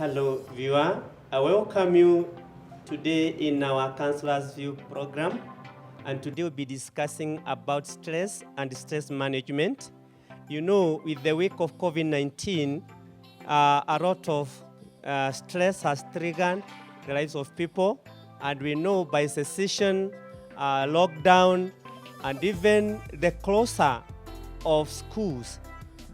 Hello, viewer. I welcome you today in our Counsellor'S View program. And today we'll be discussing about stress and stress management. You know, with the wake of COVID-19, a lot of stress has triggered the lives of people. And we know by cessation, lockdown, and even the closer of schools,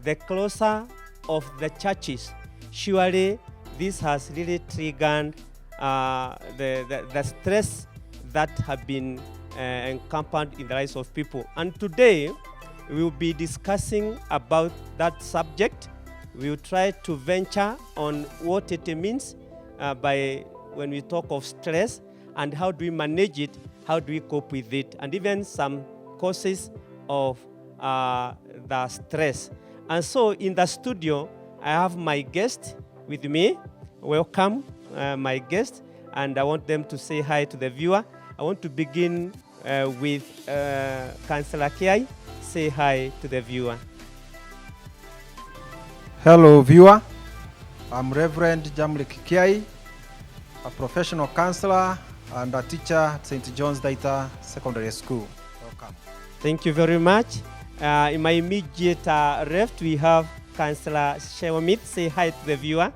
the closer of the churches, surely this has really triggered the stress that have been encompassed in the lives of people. And today, we will be discussing about that subject. We will try to venture on what it means by when we talk of stress and how do we manage it, how do we cope with it, and even some causes of the stress. And so in the studio, I have my guest with me. Welcome, my guest, and I want them to say hi to the viewer. I want to begin with Counsellor Kiai. Say hi to the viewer. Hello, viewer. I'm Reverend Jamlik Kiai, a professional counselor and a teacher at St. John's Daita Secondary School. Welcome. Thank you very much. In my immediate left, we have Counsellor Sheromith. Say hi to the viewer.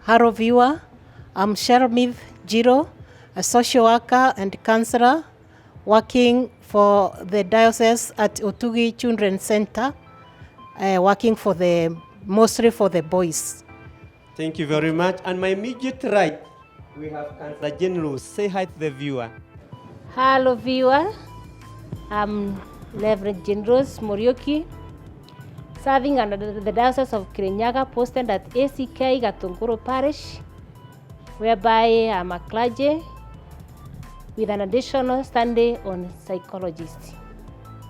Hello, viewer. I'm Sheromith Jiro, a social worker and counselor working for the diocese at Otugi Children's Center, working for mostly for the boys. Thank you very much. And my immediate right, we have Counsellor Jane Luz. Say hi to the viewer. Hello, viewer. I'm Reverend Jane Rose Morioki, serving under the Diocese of Kirinyaga, posted at ACK Gatunguru Parish, whereby I'm a clergy with an additional study on psychologist.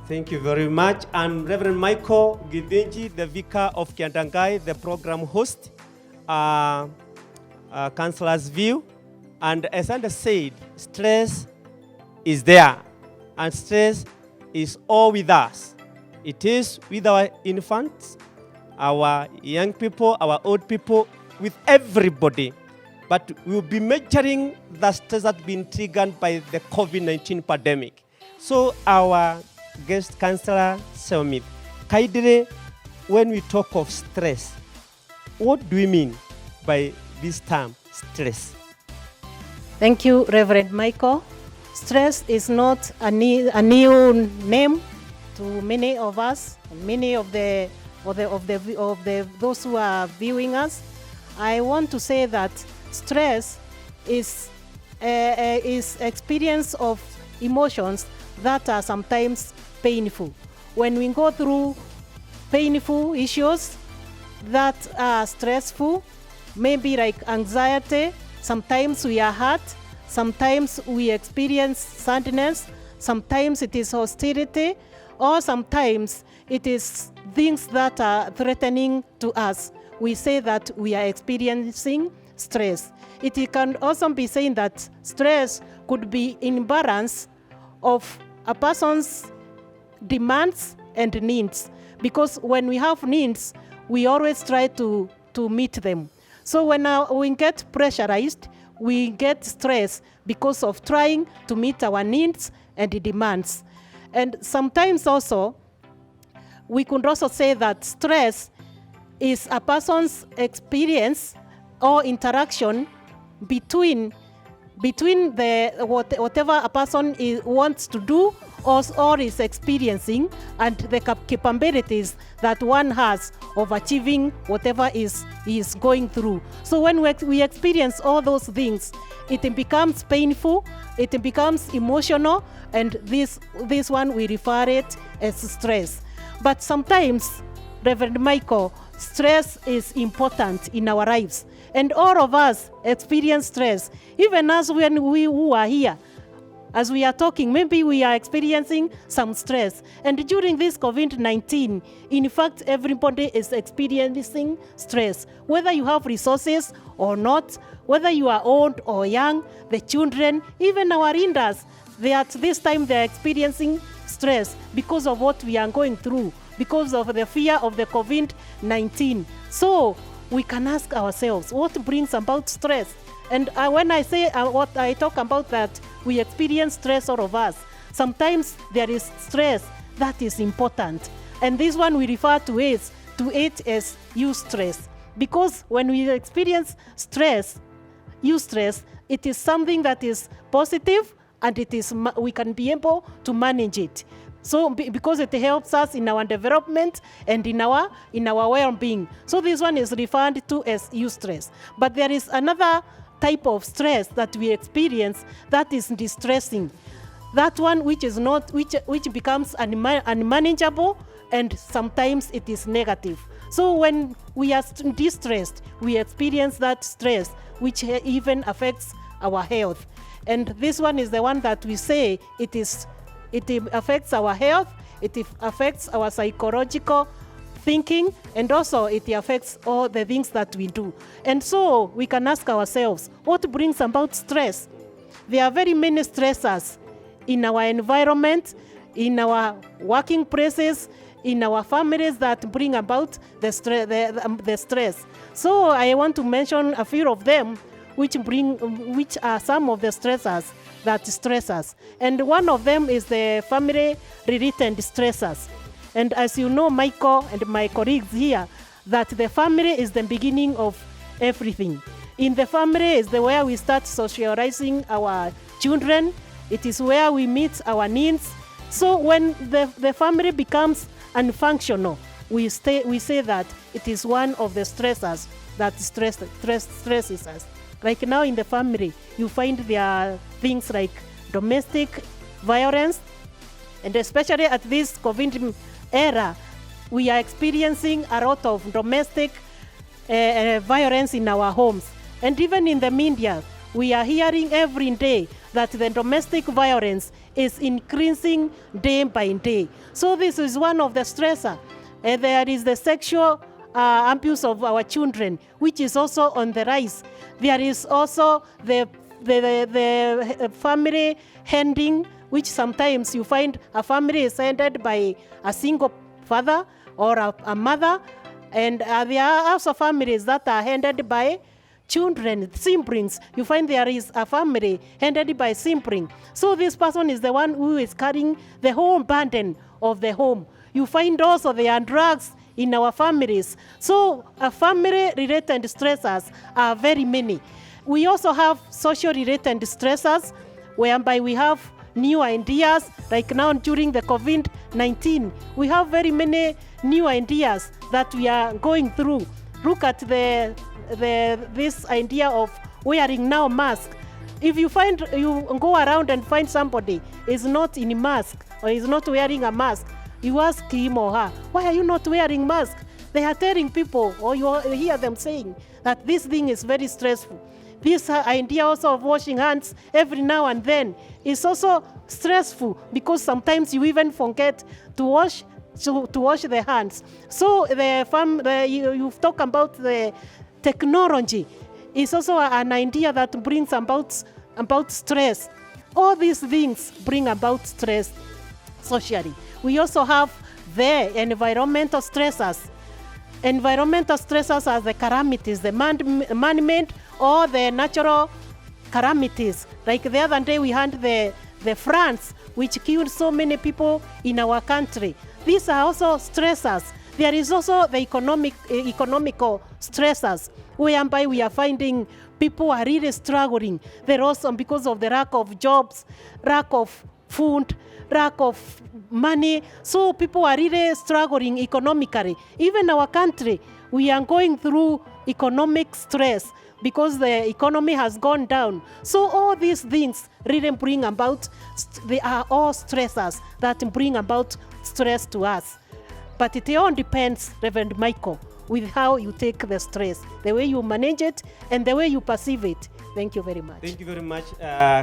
Thank you very much. And Reverend Michael Gidinji, the Vicar of Kiandangai, the program host, Counsellor'S View. And as I said, stress is there, and stress is all with us. It is with our infants, our young people, our old people, with everybody. But we'll be measuring the stress that's been triggered by the COVID-19 pandemic. So our guest counselor, Sheromith, kindly, when we talk of stress, what do we mean by this term, stress? Thank you, Reverend Michael. Stress is not a new name to many of us, many of those who are viewing us. I want to say that stress is experience of emotions that are sometimes painful. When we go through painful issues that are stressful, maybe like anxiety, sometimes we are hurt, sometimes we experience sadness, sometimes it is hostility, or sometimes it is things that are threatening to us. We say that we are experiencing stress. It can also be saying that stress could be imbalance of a person's demands and needs. Because when we have needs, we always try to meet them. So when we get pressurized, we get stress because of trying to meet our needs and demands. And sometimes also, we could also say that stress is a person's experience or interaction between whatever a person wants to do or is experiencing and the capabilities that one has of achieving whatever he is going through. So when we experience all those things, it becomes painful, it becomes emotional, and this one we refer it as stress. But sometimes, Reverend Michael, stress is important in our lives. And all of us experience stress. Even us when we who are here, as we are talking, maybe we are experiencing some stress. And during this COVID-19, in fact, everybody is experiencing stress. Whether you have resources or not, whether you are old or young, the children, even our elders, at this time they are experiencing stress because of what we are going through, because of the fear of the COVID-19. So we can ask ourselves, what brings about stress? And when I say what I talk about that we experience stress, all of us, sometimes there is stress that is important. And this one we refer to it as eustress. Because when we experience stress, eustress, it is something that is positive and we can be able to manage it. So because it helps us in our development and in our well-being. So this one is referred to as eustress. But there is another type of stress that we experience that is distressing. That one which becomes unmanageable, and sometimes it is negative. So when we are distressed, we experience that stress which even affects our health. And this one is the one that we say it affects our health, it affects our psychological thinking, and also it affects all the things that we do. And so we can ask ourselves, what brings about stress? There are very many stressors in our environment, in our working places, in our families that bring about the stress. So I want to mention a few of them which are some of the stressors that stress us. And one of them is the family-related stressors. And as you know, Michael and my colleagues here, that the family is the beginning of everything. In the family is where we start socializing our children. It is where we meet our needs. So when the family becomes unfunctional, we say that it is one of the stressors that stresses us. Like now in the family, you find there are things like domestic violence, and especially at this COVID era, we are experiencing a lot of domestic violence in our homes. And even in the media, we are hearing every day that the domestic violence is increasing day by day. So this is one of the stressors. There is the sexual abuse of our children, which is also on the rise. There is also the family handing, which sometimes you find a family is headed by a single father or a mother, and there are also families that are handed by children, siblings. You find there is a family handed by sibling. So this person is the one who is carrying the whole burden of the home. You find also there are drugs in our families. So family-related stressors are very many. We also have social-related stressors, whereby we have new ideas. Like now during the COVID-19, we have very many new ideas that we are going through. Look at this idea of wearing now mask. If you go around and find somebody is not in a mask or is not wearing a mask, you ask him or her, why are you not wearing mask? They are telling people, or you hear them saying that this thing is very stressful. This idea also of washing hands every now and then is also stressful, because sometimes you even forget to wash the hands. So you talk about the technology is also an idea that brings about stress. All these things bring about stress socially. We also have the environmental stressors. Environmental stressors are the calamities, the man-made or the natural calamities. Like the other day we had the floods, which killed so many people in our country. These are also stressors. There is also the economical stressors, whereby we are finding people are really struggling. They're also because of the lack of jobs, lack of food, lack of money. So people are really struggling economically. Even our country, we are going through economic stress because the economy has gone down. So all these things really bring about, they are all stressors that bring about stress to us. But it all depends, Reverend Michael, with how you take the stress, the way you manage it, and the way you perceive it. Thank you very much. Thank you very much,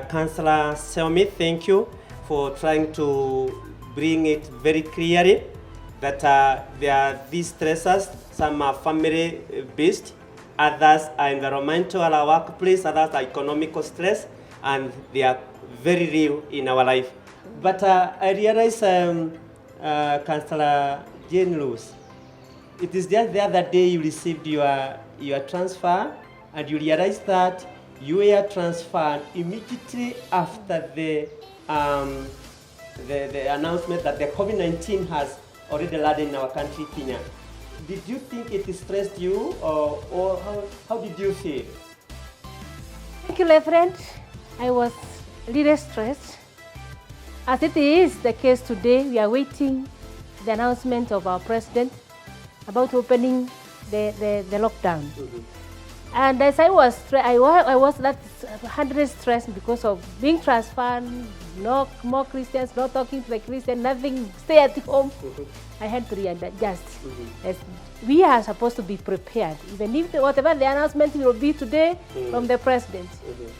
Councillor Selmi. Thank you for trying to bring it very clearly that there are these stressors. Some are family-based, others are environmental, our workplace, others are economical stress, and they are very real in our life. But I realize, Councillor Jane Lewis, it is just the other day you received your your transfer, and you realize that you were transferred immediately after the announcement that the COVID-19 has already landed in our country, Kenya. Did you think it stressed you, or how did you feel? Thank you, Reverend. I was really stressed. As it is the case today, we are waiting the announcement of our president about opening the lockdown. Mm-hmm. And as I was that 100 stressed because of being transferred, no more Christians, not talking to the Christian, nothing, stay at home. Mm-hmm. I had to readjust. Mm-hmm. As we are supposed to be prepared, even if whatever the announcement will be today from the president,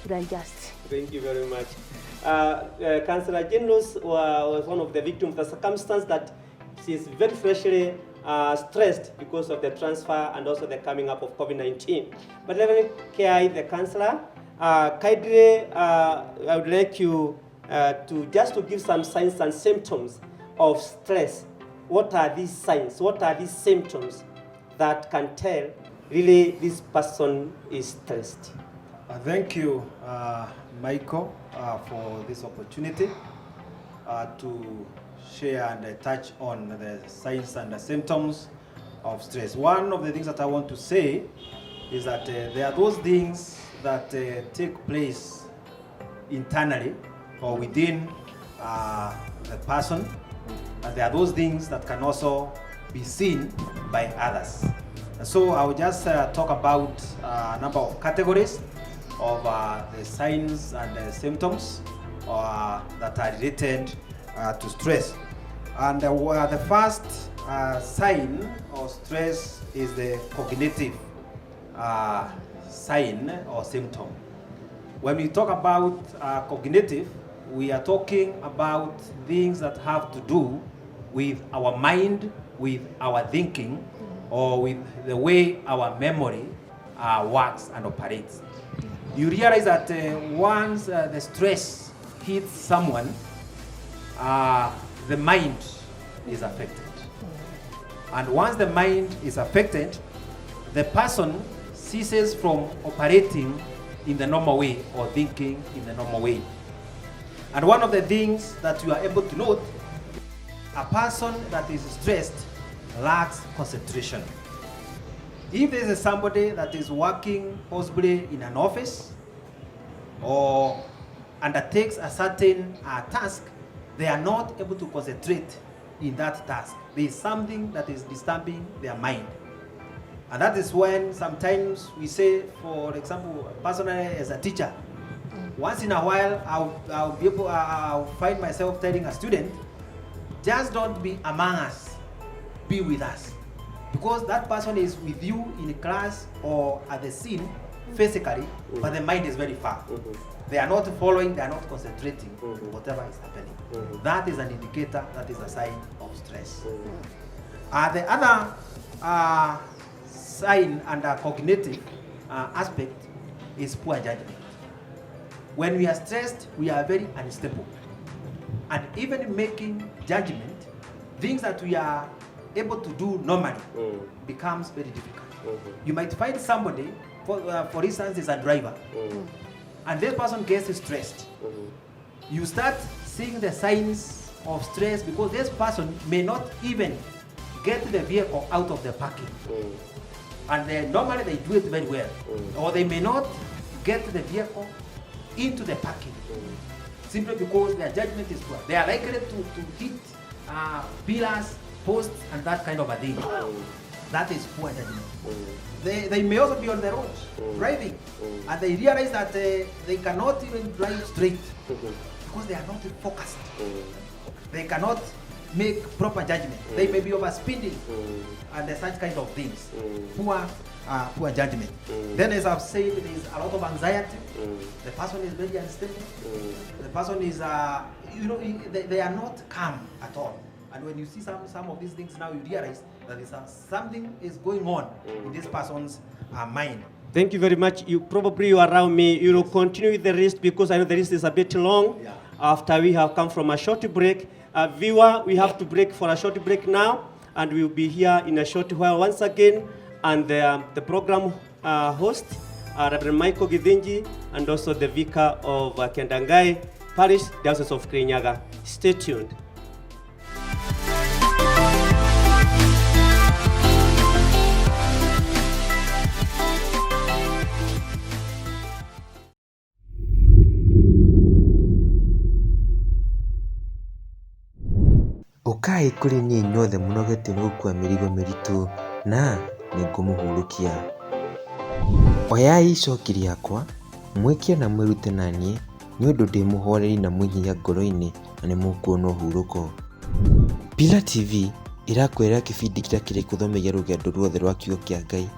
to adjust. Thank you very much. Councillor Generous was one of the victims of the circumstance that she is very freshly stressed because of the transfer and also the coming up of COVID-19. But Reverend Kiai, the councillor, kindly, I would like you to give some signs and symptoms of stress. What are these signs? What are these symptoms that can tell really this person is stressed? Thank you, Michael, for this opportunity to share and touch on the signs and the symptoms of stress. One of the things that I want to say is that there are those things that take place internally or within the person, and there are those things that can also be seen by others. And so I will just talk about a number of categories of the signs and the symptoms that are related to stress. And the first sign of stress is the cognitive sign or symptom. When we talk about cognitive, we are talking about things that have to do with our mind, with our thinking, or with the way our memory works and operates. You realize that once the stress hits someone, the mind is affected. And once the mind is affected, the person ceases from operating in the normal way or thinking in the normal way. And one of the things that you are able to note, a person that is stressed lacks concentration. If there is somebody that is working possibly in an office or undertakes a certain task, they are not able to concentrate in that task. There is something that is disturbing their mind. And that is when sometimes we say, for example, personally as a teacher, once in a while I'll find myself telling a student, just don't be among us, be with us. Because that person is with you in class or at the scene physically, but the mind is very far. They are not following, they are not concentrating on whatever is happening. That is an indicator, that is a sign of stress. The other sign and cognitive aspect is poor judgment. When we are stressed, we are very unstable. And even making judgment, things that we are able to do normally becomes very difficult. You might find somebody, for instance, is a driver, and this person gets stressed. You start seeing the signs of stress because this person may not even get the vehicle out of the parking. And normally they do it very well. Or they may not get the vehicle into the parking simply because their judgment is poor. They are likely to hit pillars, posts, and that kind of a thing. That is poor judgment. They may also be on the road driving, and they realize that they cannot even drive straight because they are not focused. They cannot make proper judgment. They may be overspeeding and such kind of things. Poor judgment. Then, as I've said, there is a lot of anxiety. The person is very unstable. The person is, they are not calm at all. And when you see some of these things now, you realize that something is going on in this person's mind. Thank you very much. You around me. You will continue with the rest because I know the list is a bit long. Yeah. After we have come from a short break. Viewer, we have to break for a short break now, and we'll be here in a short while once again. And the program host, Reverend Michael Githinji, and also the Vicar of Kiandangai Parish, Diocese of Kirinyaga. Stay tuned. Ũkai kũrĩ niĩ inyuothe mũnogetio nĩ gũkua mĩrigo mĩritũ na nĩngũmũhurũkia. Oyai icoki rĩakwa, mwĩkie na mwĩrute na niĩ nĩ ũndũ ndĩ mũhoreri na mũhinya ngoro-inĩ na nĩ mũkuona ũhurũko. Pillar TV ĩrakwĩra kĩbindi kĩrĩa kĩrĩ gũthomeria rũgendo ruothe rwa kiugo kĩa Ngai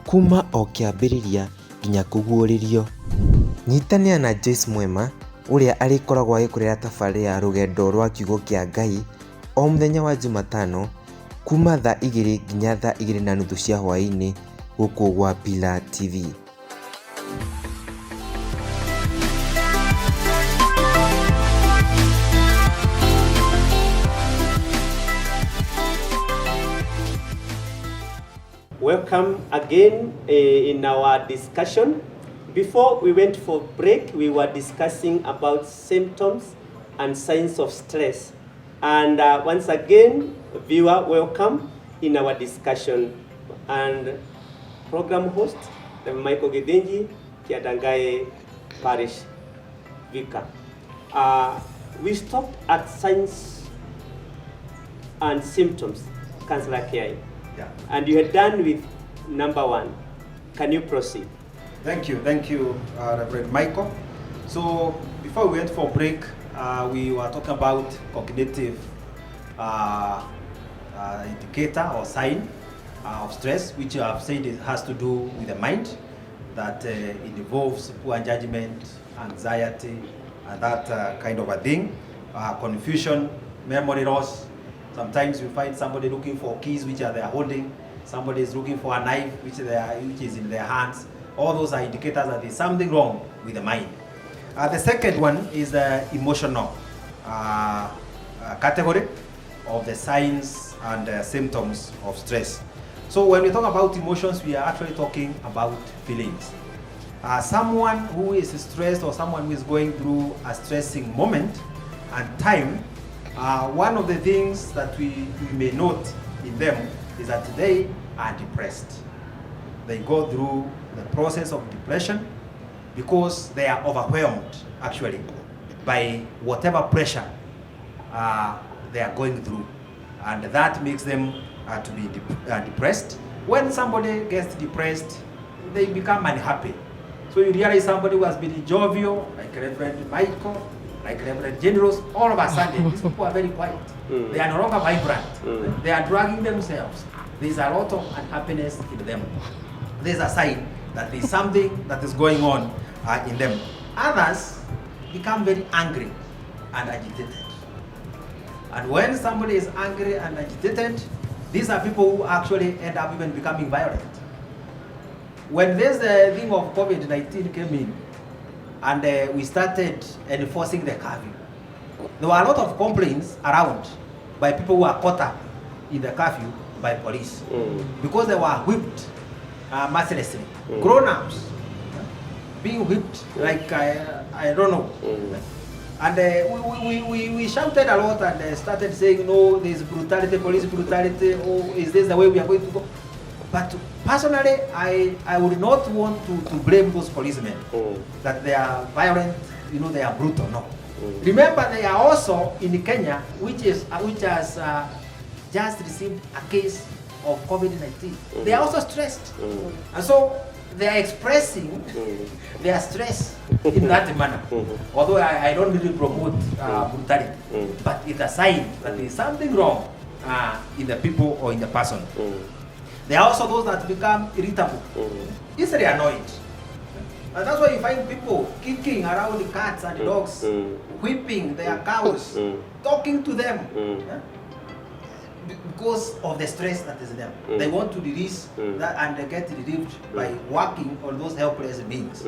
kuma o kĩambĩrĩria nginya kũguũrĩrio. Nyitanĩra na Joyce Mwema ũrĩa arĩkoragwo agĩkũrehera tabarĩra ya rũgendo rwa kiugo kĩa Ngai o mũthenya wa Jumatano kuma thaa 2 nginya thaa 2:30 cia hwaĩ-inĩ gũkũ gwa Pillar TV. Welcome again in our discussion. Before we went for break, we were discussing about symptoms and signs of stress. And once again, viewer, welcome in our discussion. And program host, Michael Githinji, Kiandangai Parish Vicar. We stopped at signs and symptoms, Counsellor Kiai. Yeah. And you are done with number 1. Can you proceed? Thank you, Reverend Michael. So before we went for break, we were talking about cognitive indicator or sign of stress, which I have said it has to do with the mind, that it involves poor judgment, anxiety, and that kind of a thing, confusion, memory loss. Sometimes you find somebody looking for keys which they are holding, somebody is looking for a knife which is in their hands. All those are indicators that there's something wrong with the mind. The second one is the emotional category of the signs and symptoms of stress. So when we talk about emotions, we are actually talking about feelings. Someone who is stressed or someone who is going through a stressing moment and time, one of the things that we may note in them is that they are depressed. They go through the process of depression because they are overwhelmed actually by whatever pressure they are going through, and that makes them to be depressed. When somebody gets depressed, they become unhappy. So you realize somebody who has been jovial, like Reverend Michael, like Reverend Generous, all of a sudden these people are very quiet. They are no longer vibrant. They are dragging themselves. There's a lot of unhappiness in them. There's a sign that there's something that is going on in them. Others become very angry and agitated. And when somebody is angry and agitated, these are people who actually end up even becoming violent. When this thing of COVID-19 came in, and we started enforcing the curfew, there were a lot of complaints around by people who are caught up in the curfew by police because they were whipped mercilessly. Grown-ups being whipped like I don't know. And we shouted a lot and started saying, no, there's brutality, police brutality, oh, is this the way we are going to go? But personally, I would not want to blame those policemen that they are violent, they are brutal, no. Remember, they are also in Kenya, which has just received a case of COVID-19. They are also stressed. And so they are expressing their stress in that manner. Although I don't really promote brutality, but it's a sign that there is something wrong in the people or in the person. There are also those that become irritable, easily annoyed. And that's why you find people kicking around the cats and dogs, whipping their cows, talking to them. Because of the stress that is there. They want to release that, and they get relieved by working on those helpless beings.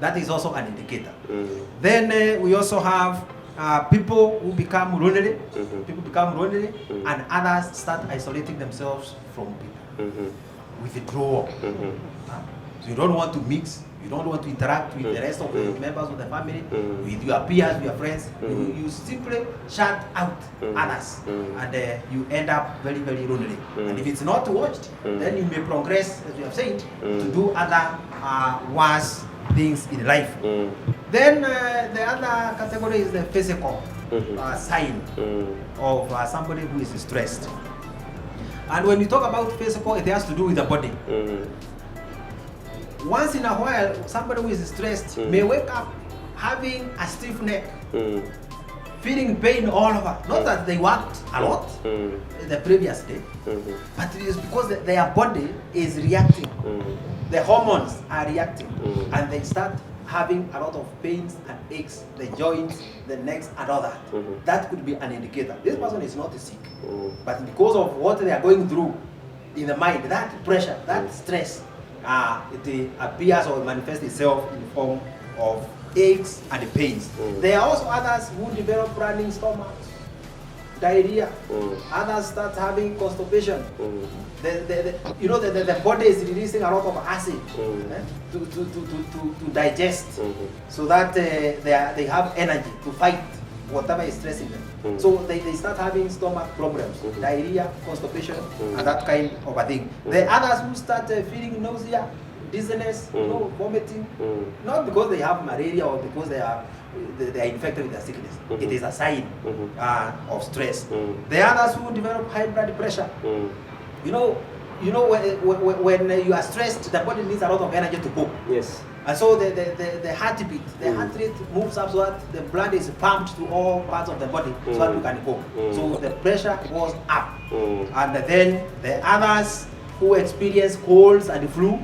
That is also an indicator. Then we also have people who become lonely. People become lonely, and others start isolating themselves from people. Withdrawal. So you don't want to mix, you don't want to interact with the rest of the members of the family, with your peers, with your friends. You simply shut out others, and you end up very, very lonely. And if it's not watched, then you may progress, as we have said, to do other worse things in life. Then the other category is the physical sign of somebody who is stressed. And when we talk about physical, it has to do with the body. Once in a while, somebody who is stressed may wake up having a stiff neck, feeling pain all over. Not that they worked a lot the previous day, but it is because their body is reacting. The hormones are reacting, and they start having a lot of pains and aches, the joints, the necks, and all that. That could be an indicator. This person is not sick, but because of what they are going through in the mind, that pressure, that stress, it appears or manifests itself in the form of aches and pains. There are also others who develop running stomachs, diarrhea. Others start having constipation. The body is releasing a lot of acid to digest, so that they have energy to fight whatever is stressing them. So they start having stomach problems, diarrhea, constipation, and that kind of a thing. The others who start feeling nausea, dizziness, vomiting, not because they have malaria or because they are infected with a sickness. It is a sign of stress. The others who develop high blood pressure. When you are stressed, the body needs a lot of energy to cope. Yes. And so the heartbeat, the heart rate moves up so that the blood is pumped to all parts of the body so that you can cope. So the pressure goes up. And then the others who experience colds and flu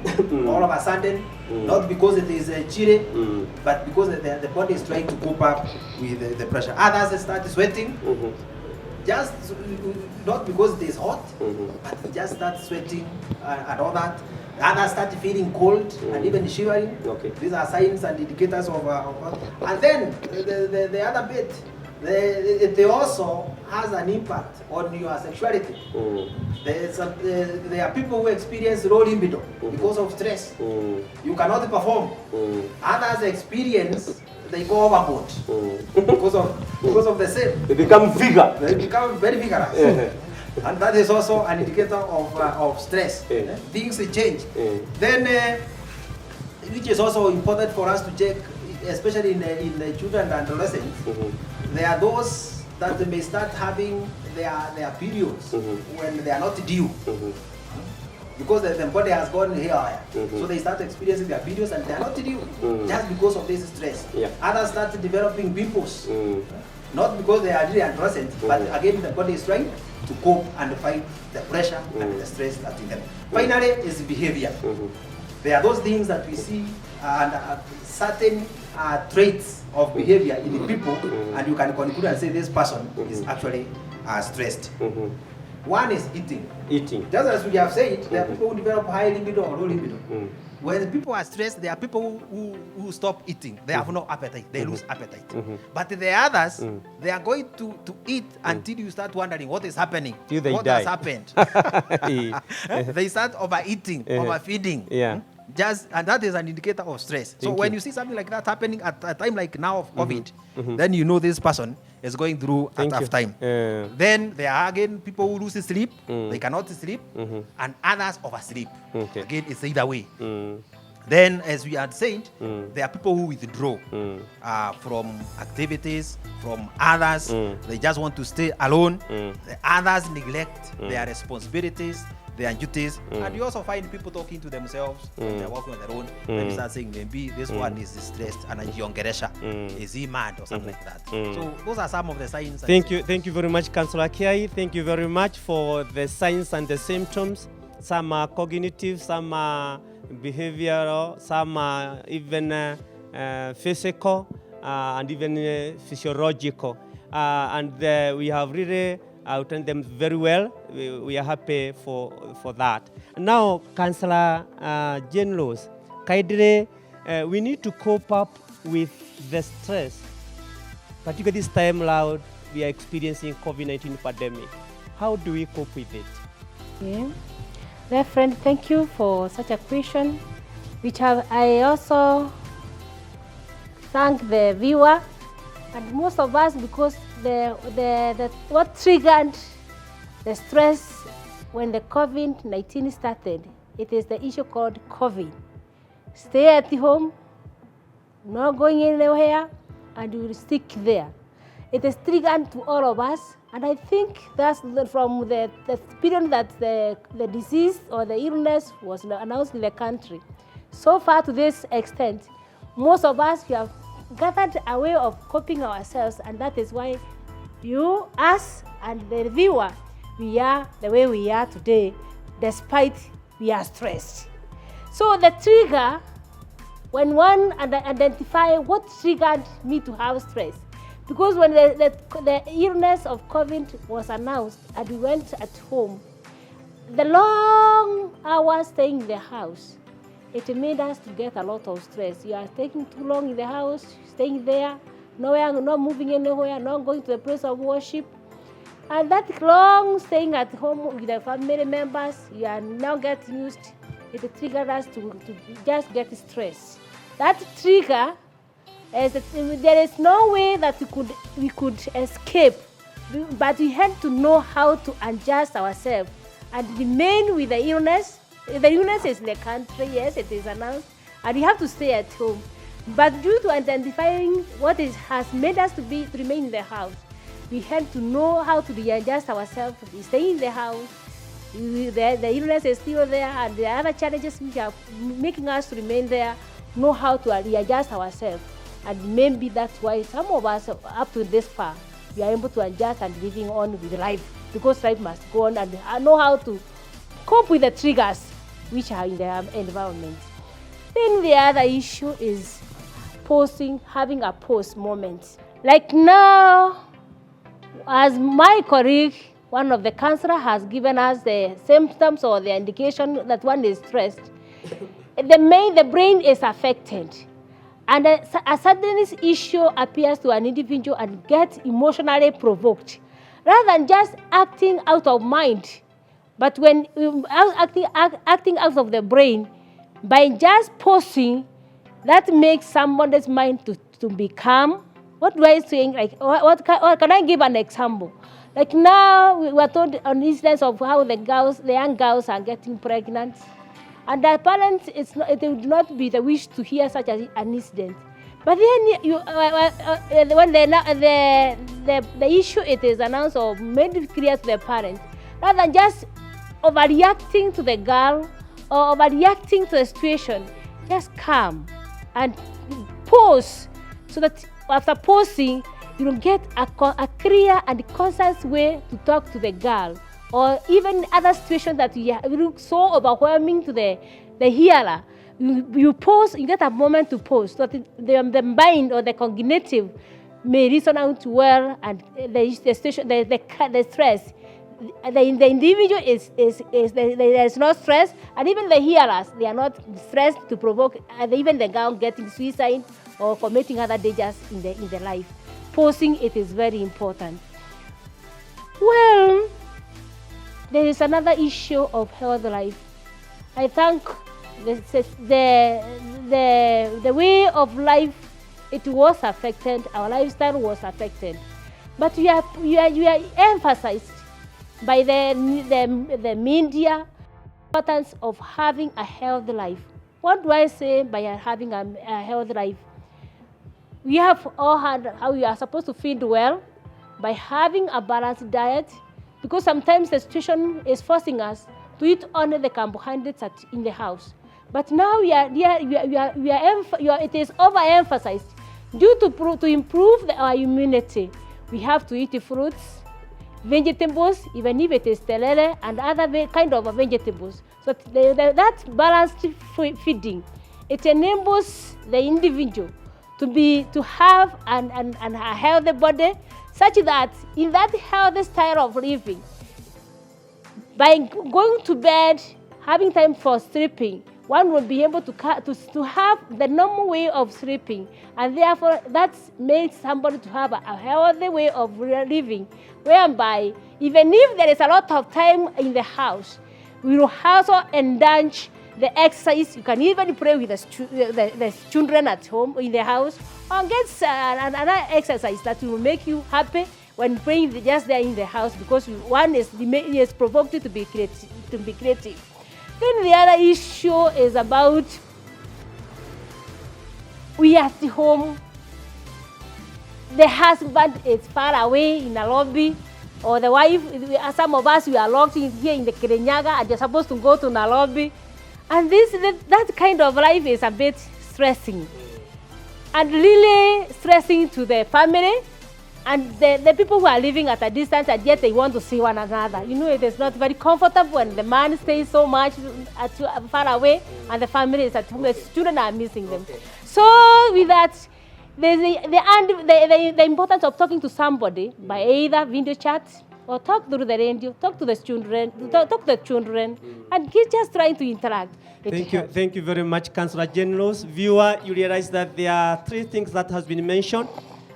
all of a sudden, not because it is chilly, but because the body is trying to cope up with the pressure. Others start sweating, just not because it is hot, but just start sweating and all that. Others start feeling cold and even shivering. These are signs and indicators of and then the other bit, it also has an impact on your sexuality. There are people who experience low libido because of stress. You cannot perform. Others experience, they go overboard because of the same. They become vigor. They become very vigorous. And that is also an indicator of stress. Things change. Then, which is also important for us to check, especially in the children and adolescents, there are those that may start having their periods when they are not due. Because the body has gone haywire. So they start experiencing their periods and they are not due just because of this stress. Others start developing pimples. Not because they are really adolescent, but again the body is trying to cope and fight the pressure and the stress that in them. Finally is behavior. There are those things that we see and certain traits of behavior in the people, and you can conclude and say this person is actually stressed. One is eating. Just as we have said, there are people who develop high libido or low libido. When people are stressed, there are people who stop eating. They have no appetite. They lose appetite. But the others, they are going to eat until you start wondering what is happening. What has happened? They start overeating, overfeeding. And that is an indicator of stress. So when you see something like that happening at a time like now of COVID, then you know this person is going through a tough time. Then there are again people who lose sleep, they cannot sleep, and others oversleep. Again, it's either way. Then, as we had said, there are people who withdraw from activities, from others. They just want to stay alone. The others neglect their responsibilities, their duties, and you also find people talking to themselves when they're working on their own, and you start saying maybe this one is stressed and is he mad or something like that. So those are some of the signs. Thank you very much, Counsellor Kiai. Thank you very much for the signs and the symptoms. Some are cognitive, some are behavioral, some are even physical, and even physiological, and we have really outlined them very well. We are happy for that. Now, Counsellor Generals, kindly, we need to cope up with the stress, particularly this time around we are experiencing COVID-19 pandemic. How do we cope with it? Dear friend, thank you for such a question. I also thank the viewer and most of us, because what triggered the stress when the COVID-19 started, it is the issue called COVID. Stay at home, not going anywhere, and you will stick there. It is triggered to all of us, and I think that's from the period that the disease or the illness was announced in the country. So far to this extent, most of us, we have gathered a way of coping ourselves, and that is why you, us, and the viewer, we are the way we are today, despite we are stressed. So the trigger, when one identify what triggered me to have stress, because when the illness of COVID was announced and we went at home, the long hours staying in the house, it made us to get a lot of stress. You are taking too long in the house, staying there, nowhere, not moving anywhere, not going to the place of worship. And that long staying at home with the family members, you are now getting used. It triggered us to just get stressed. That trigger, there is no way that we could escape, but we had to know how to adjust ourselves and remain with the illness. The illness is in the country, yes, it is announced, and we have to stay at home. But due to identifying what has made us to remain in the house, we had to know how to readjust ourselves. We stay in the house, the illness is still there, and the other challenges which are making us to remain there, know how to readjust ourselves. And maybe that's why some of us, up to this far, we are able to adjust and living on with life, because life must go on, and know how to cope with the triggers which are in the environment. Then the other issue is having a pause moment. Like now, as my colleague, one of the counselors has given us the symptoms or the indication that one is stressed, the brain is affected. And a sudden issue appears to an individual and gets emotionally provoked, rather than just acting out of mind. But when acting out of the brain, by just pausing, that makes somebody's mind to be calm. What do I say? Like, what can I give an example? Like now, we were told an instance of how the young girls are getting pregnant. And the parents, it would not be the wish to hear such an incident. But then when the issue it is announced or made clear to the parents, rather than just overreacting to the girl or overreacting to the situation, just calm and pause, so that after pausing, you will get a clear and concise way to talk to the girl, or even other situations that look so overwhelming to the hearer. You pause, you get a moment to pause, so that the mind or the cognitive may reason out well, and the situation, the stress. The individual there is no stress, and even the hearers, they are not stressed to provoke even the girl getting suicide or committing other dangers in the life. Pausing, it is very important. Well, there is another issue of health life. I think the way of life, it was affected, our lifestyle was affected, but we are emphasized by the media importance of having a healthy life. What do I say by having a healthy life? We have all heard how we are supposed to feed well by having a balanced diet, because sometimes the situation is forcing us to eat only the carbohydrates in the house. But now it is overemphasized due to improve our immunity. We have to eat fruits, vegetables, even if it is telele and other kind of vegetables. So that balanced feeding, it enables the individual to have a healthy body, such that in that healthy style of living, by going to bed, having time for sleeping, one will be able to have the normal way of sleeping, and therefore that makes somebody to have a healthy way of living, whereby even if there is a lot of time in the house, we will also indulge the exercise. You can even pray with the children at home, in the house, or get another exercise that will make you happy when praying just there in the house, because one is provoked you to be creative. Then the other issue is about we at home. The husband is far away in a lobby, or the wife, some of us, we are locked in here in the Kirinyaga, and you're supposed to go to Nairobi. And that kind of life is a bit stressing. And really stressing to the family, and the people who are living at a distance, and yet they want to see one another. You know, it is not very comfortable when the man stays so much far away, and the family is at home. The children are missing them. So with that, there's the importance of talking to somebody by either video chat or talk through the radio, talk to the children, and keep just trying to interact. Thank you very much, Counsellor Generals. Viewer, you realize that there are 3 things that has been mentioned: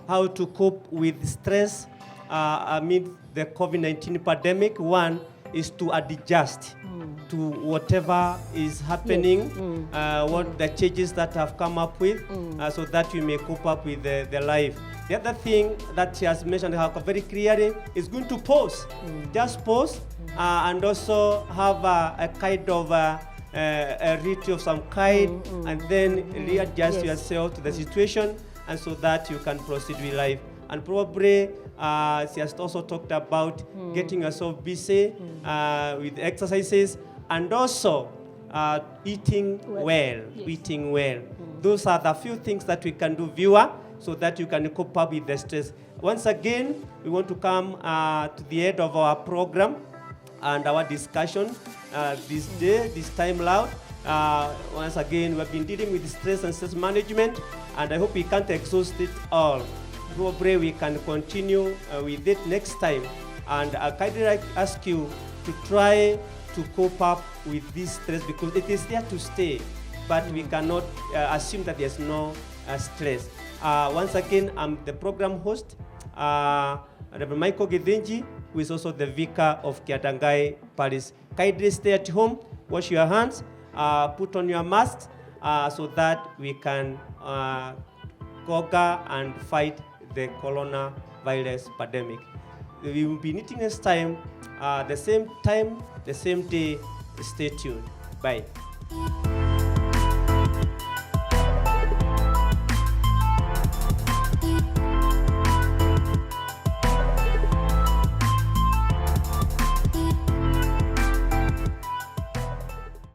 how to cope with stress amid the COVID-19 pandemic. One is to adjust to whatever is happening, what the changes that have come up with, so that you may cope up with the life. The other thing that she has mentioned very clearly is going to pause. Just pause and also have a kind of a ritual of some kind, and then readjust yourself to the situation, and so that you can proceed with life. And probably she has also talked about getting yourself busy with exercises, and also eating well. Eating well. Those are the few things that we can do, viewer, so that you can cope up with the stress. Once again, we want to come to the end of our program and our discussion this time loud. Once again, we have been dealing with stress and stress management, and I hope we can't exhaust it all. Probably we can continue with it next time, and I kindly ask you to try to cope up with this stress, because it is there to stay, but we cannot assume that there's no stress. Once again, I'm the program host, Reverend Michael Githinji, who is also the vicar of Kiatangai Parish. Kindly stay at home, wash your hands, put on your masks, so that we can conquer and fight the coronavirus pandemic. We will be meeting next time, the same day. Stay tuned. Bye.